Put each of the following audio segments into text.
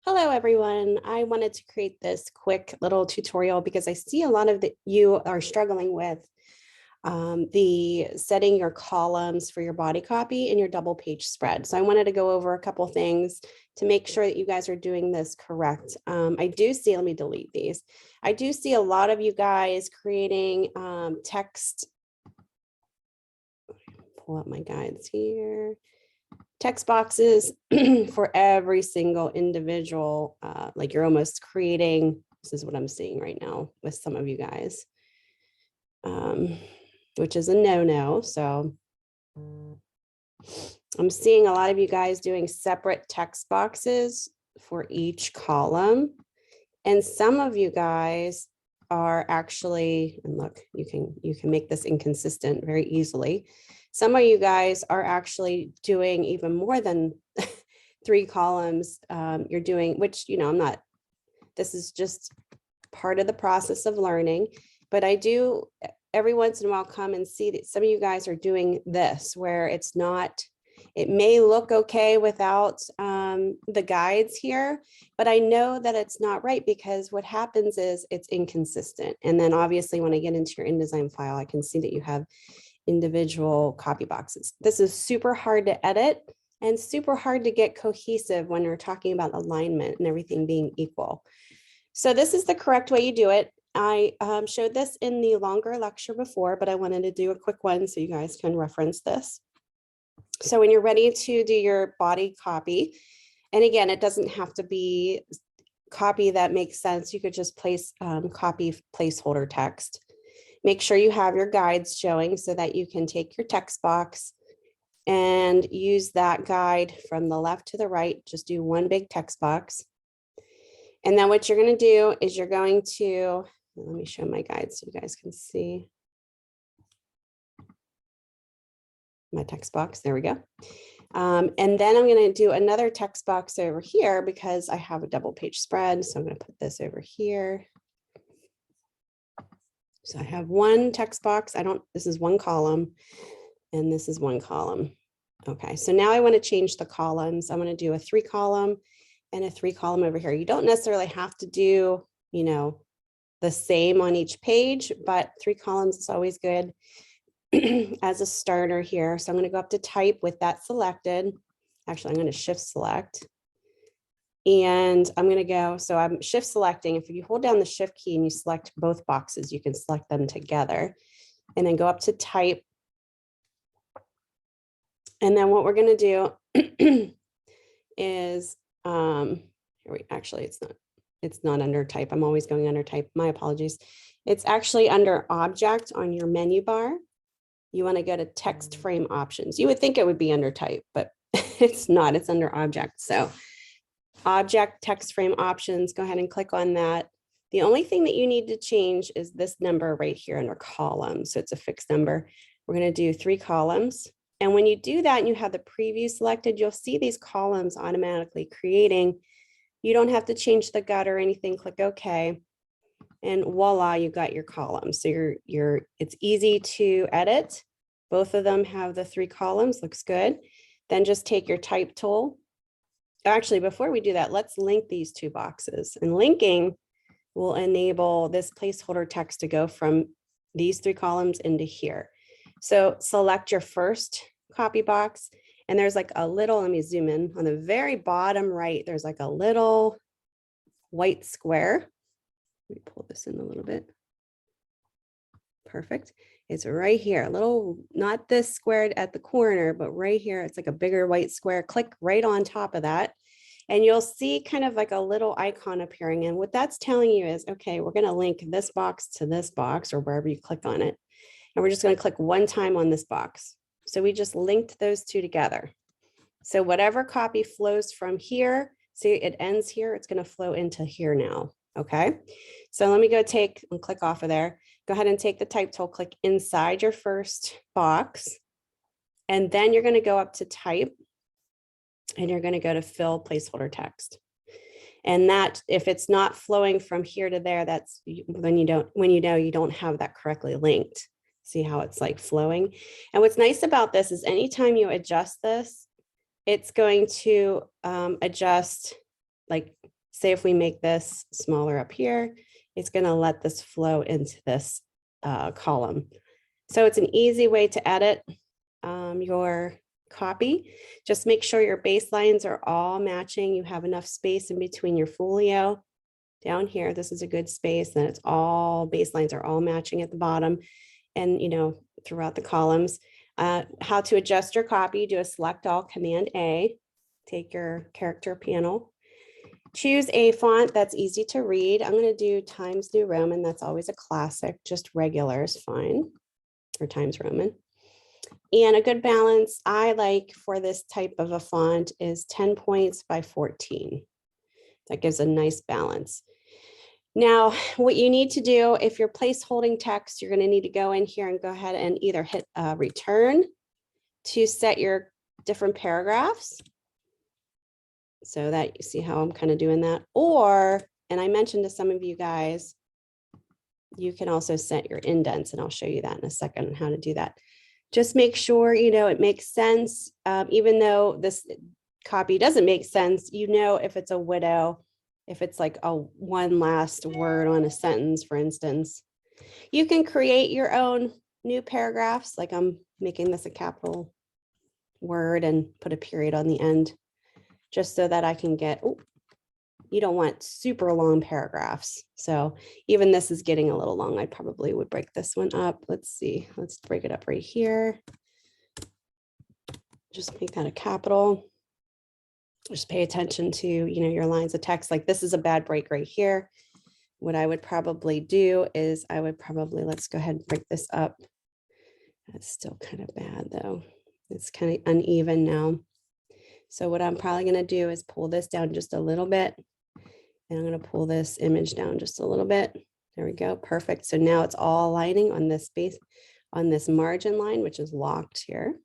Hello, everyone. I wanted to create this quick little tutorial because I see a lot of you are struggling with the setting your columns for your body copy in your double page spread. So I wanted to go over a couple things to make sure that you guys are doing this correct. I do see, let me delete these. I do see a lot of you guys creating text. Pull up my guides here. Text boxes for every single individual, like you're almost creating, this is what I'm seeing right now with some of you guys, which is a no-no. So I'm seeing a lot of you guys doing separate text boxes for each column. And some of you guys are actually, and look, you can make this inconsistent very easily. Some of you guys are actually doing even more than 3 columns. You're doing, which, I'm not, this is just part of the process of learning, but I do every once in a while come and see that some of you guys are doing this where it's not, it may look okay without the guides here, but I know that it's not right because what happens is it's inconsistent. And then obviously when I get into your InDesign file, I can see that you have individual copy boxes. This is super hard to edit and super hard to get cohesive when we're talking about alignment and everything being equal. So this is the correct way you do it. I showed this in the longer lecture before, but I wanted to do a quick one so you guys can reference this. So when you're ready to do your body copy, and again, it doesn't have to be copy that makes sense. You could just place copy placeholder text. Make sure you have your guides showing so that you can take your text box and use that guide from the left to the right. Just do one big text box. And then what you're going to do is you're going to, let me show my guide so you guys can see my text box. There we go. And then I'm going to do another text box over here because I have a double page spread. So I'm going to put this over here. So I have one text box. This is one column and this is one column. Okay, so now I want to change the columns. I'm going to do a 3 column and a 3 column over here. You don't necessarily have to do, the same on each page, but 3 columns is always good as a starter here. So I'm going to go up to type with that selected. Actually, I'm going to shift select. And I'm going to go, so I'm shift selecting. If you hold down the shift key and you select both boxes, you can select them together and then go up to type. And then what we're going to do is, actually, it's not under type. I'm always going under type. My apologies. It's actually under object on your menu bar. You want to go to text frame options. You would think it would be under type, but it's not. It's under object. So object text frame options, go ahead and click on that. The only thing that you need to change is this number right here under column. So it's a fixed number. We're going to do 3 columns. And when you do that and you have the preview selected, you'll see these columns automatically creating. You don't have to change the gut or anything. Click OK. And voila, you got your columns. So it's easy to edit. Both of them have the 3 columns. Looks good. Then just take your type tool. Actually, before we do that, let's link these 2 boxes. And linking will enable this placeholder text to go from these 3 columns into here. So select your first copy box. And there's like a little, let me zoom in, on the very bottom right, there's like a little white square. Let me pull this in a little bit. Perfect. It's right here, a little, not this squared at the corner, but right here, it's like a bigger white square. Click right on top of that. And you'll see kind of like a little icon appearing. And what that's telling you is, okay, we're going to link this box to this box or wherever you click on it. And we're just going to click one time on this box. So we just linked those 2 together. So whatever copy flows from here, see it ends here, it's going to flow into here now. Okay. So let me go take and click off of there. Go ahead and take the type tool, click inside your first box. And then you're going to go up to type and you're going to go to fill placeholder text. And that, if it's not flowing from here to there, that's when you know you don't have that correctly linked. See how it's like flowing. And what's nice about this is anytime you adjust this, it's going to adjust like say if we make this smaller up here, it's going to let this flow into this column. So it's an easy way to edit your copy. Just make sure your baselines are all matching. You have enough space in between your folio. Down here, this is a good space, then it's all baselines are all matching at the bottom and throughout the columns. How to adjust your copy, do a select all, Command A, take your character panel, choose a font that's easy to read. I'm going to do Times New Roman. That's always a classic. Just regular is fine, or Times Roman. And a good balance I like for this type of a font is 10 points by 14. That gives a nice balance. Now, what you need to do, if you're placeholding text, you're going to need to go in here and go ahead and either hit return to set your different paragraphs. So that you see how I'm kind of doing that. Or, and I mentioned to some of you guys, you can also set your indents, and I'll show you that in a second on how to do that. Just make sure, it makes sense. Even though this copy doesn't make sense, if it's a widow, if it's like a one last word on a sentence, for instance, you can create your own new paragraphs. Like I'm making this a capital word and put a period on the end, just so that I can get, you don't want super long paragraphs. So even this is getting a little long. I probably would break this one up. Let's see, let's break it up right here. Just make that a capital. Just pay attention to, your lines of text. Like this is a bad break right here. What I would probably do is let's go ahead and break this up. That's still kind of bad though. It's kind of uneven now. So what I'm probably going to do is pull this down just a little bit. And I'm going to pull this image down just a little bit. There we go. Perfect. So now it's all aligning on this space, on this margin line, which is locked here.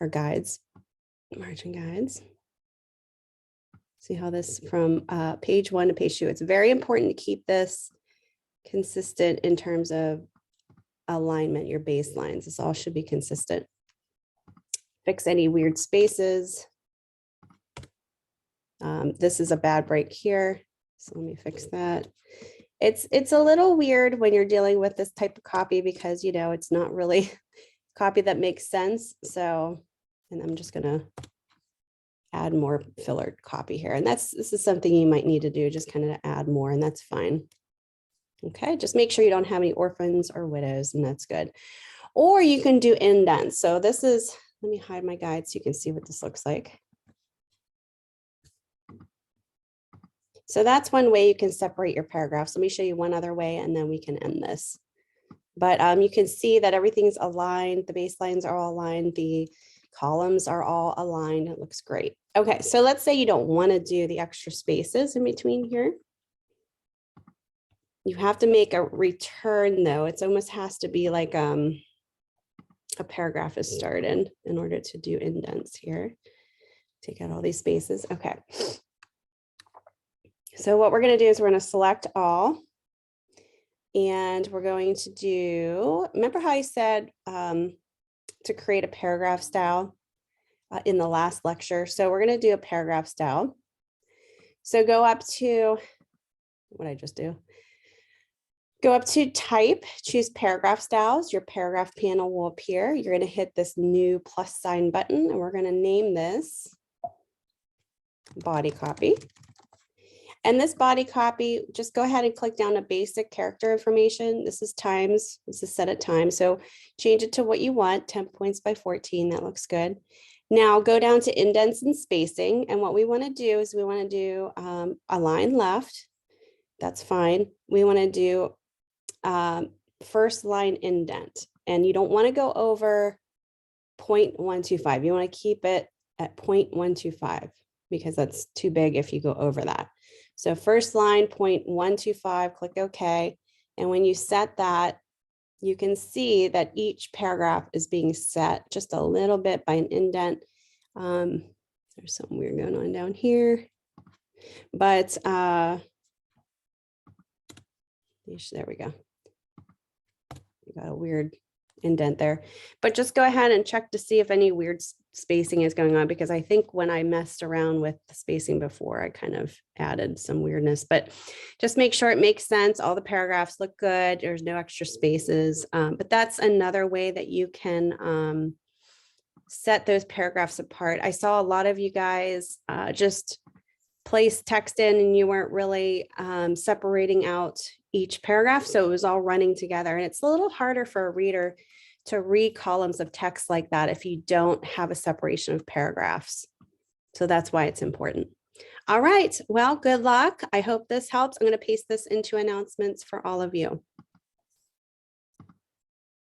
Our guides, margin guides. See how this from page 1 to page 2. It's very important to keep this consistent in terms of alignment, your baselines. This all should be consistent. Fix any weird spaces. This is a bad break here. So let me fix that. It's a little weird when you're dealing with this type of copy because, it's not really copy that makes sense. So, and I'm just going to add more filler copy here. And this is something you might need to do, just kind of add more, and that's fine. Okay, just make sure you don't have any orphans or widows, and that's good. Or you can do indents. So this is, let me hide my guide so you can see what this looks like. So that's one way you can separate your paragraphs. Let me show you one other way, and then we can end this. But you can see that everything's aligned. The baselines are all aligned. The columns are all aligned. It looks great. Okay, so let's say you don't want to do the extra spaces in between here. You have to make a return though. It almost has to be like a paragraph is started in order to do indents here. Take out all these spaces. Okay. So what we're going to do is we're going to select all. And we're going to do, remember how I said to create a paragraph style in the last lecture? So we're going to do a paragraph style. So go up to, what did I just do? Go up to type, choose paragraph styles. Your paragraph panel will appear. You're going to hit this new plus sign button, and we're going to name this body copy. And this body copy, just go ahead and click down to basic character information. This is times, this is set at time. So change it to what you want, 10 points by 14, that looks good. Now go down to indents and spacing. And what we wanna do is we wanna do align left, that's fine. We wanna do first line indent. And you don't wanna go over 0.125. You wanna keep it at 0.125 because that's too big if you go over that. So first line 0.125, click OK. And when you set that, you can see that each paragraph is being set just a little bit by an indent. There's something weird going on down here. But there we go. We got a weird indent there. But just go ahead and check to see if any weird spacing is going on, because I think when I messed around with the spacing before, I kind of added some weirdness, but just make sure it makes sense. All the paragraphs look good. There's no extra spaces. But that's another way that you can set those paragraphs apart. I saw a lot of you guys just place text in and you weren't really separating out each paragraph. So it was all running together. And it's a little harder for a reader to read columns of text like that if you don't have a separation of paragraphs. So that's why it's important. All right, well, good luck. I hope this helps. I'm going to paste this into announcements for all of you.